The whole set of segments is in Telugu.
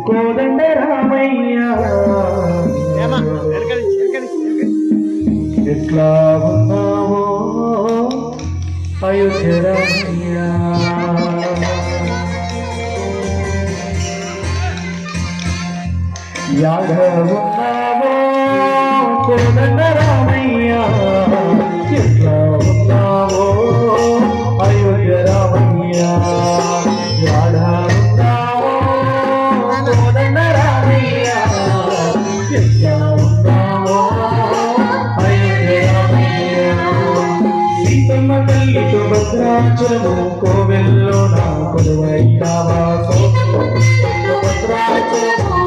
కోదండ రామయ్య ఎట్లా ఉన్నావో అయోధ్య రామయ్య యాదవున్నావో కోదండ రామయ్య ఎట్లా ఉన్నావో అయోధ్య రామయ్య యాదవున్నావో కోదండ రామయ్య ఎట్లా ఉన్నావో అయోధ్య రామయ్య సీతమ్మ తల్లితో భద్రాచలము కోవెల్లో నా కొలువైనావా భద్రాచలము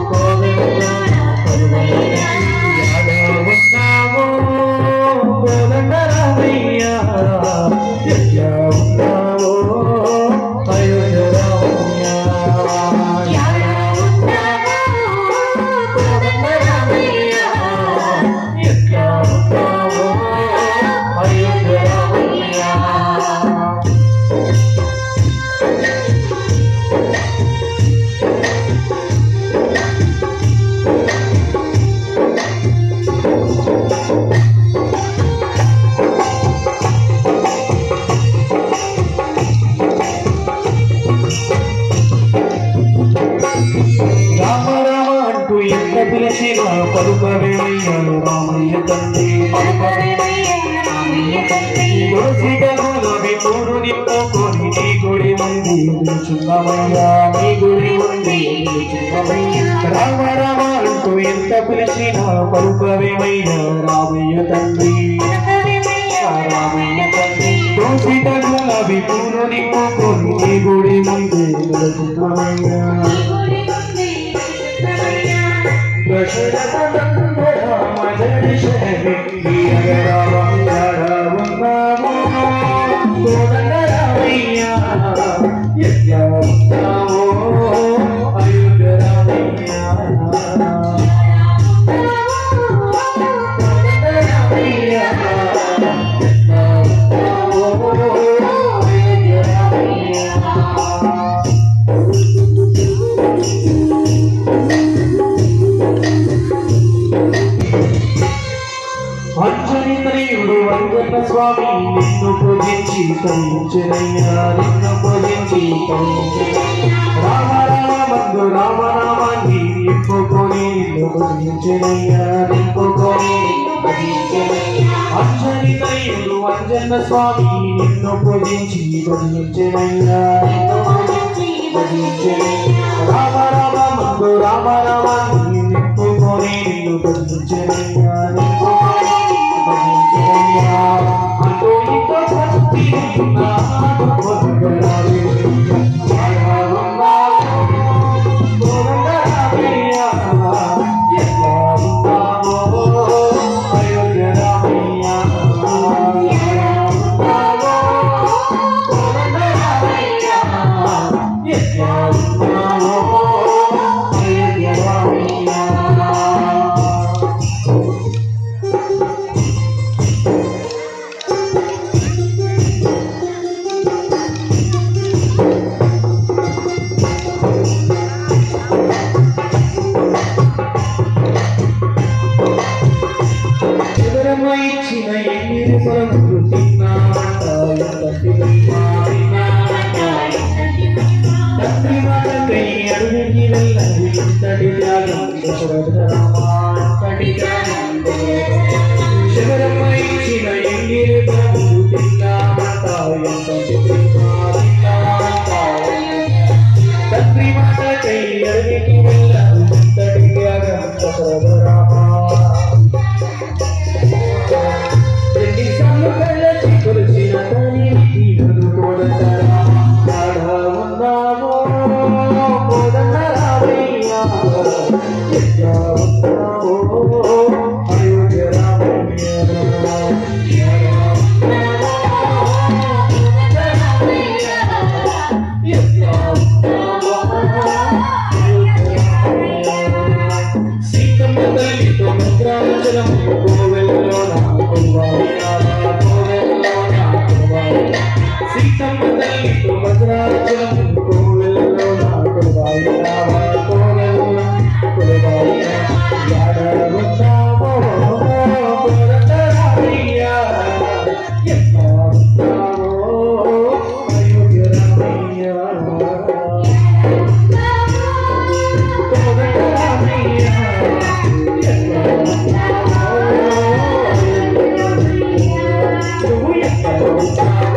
పిలిచిన పలుకవేమయ్యాను రామయ్య తండ్రి గులాబీ పూరు నింపుకొని నీ గుడి ఉంది నిలుచున్నామయ్యా నీ గుడి ఉంది రామ రామ అంటూ ఎంత పిలిచిన పలుకవేమయ్యా రామయ్య తండ్రి రామయ్య తండ్రి గులాబీ పూరు నింపుకొని నీ గుడి ఉంది నిలుచున్నామయ్యా దశరథ రామ జయ కోదండ రామయ్య ఎట్లా ఉన్నావో అయోధ్య రామయ్య కోదండ రామయ్య ఎట్లా ఉన్నావో అయోధ్య రామయ్య అంజనీయుడు అంజన స్వామి నిన్ను పూజించి తరించెనయ్యా నిన్ను పూజించి రామ రామ మందు రామ రామాన్ని నింపుకొని నిన్ను పూజించెనయ్యా నింపుకొని అంజనీయుడు అంజన స్వామి నిన్ను పూజించి భజించెనయ్యా రామ రామ మందు రామ రామాన్ని నింపుకొని నిన్ను భజించెనయ్యా ఇచ్చిన ఎన్ని పరములు తిన్నామంట తండ్రి మాటకై అడుగుకి వెళ్ళదు ఇంతటి త్యాగం దశరథ రామాంతటి శబరమ్మ ఇచ్చిన ఎన్ని పరములు తిన్నామంట తండ్రి మాటకై అడుగుకి వెళ్ళదు ఇంతటి త్యాగం దశరథ రామా సీతమ్మ తల్లితో కరుణించావయ్యా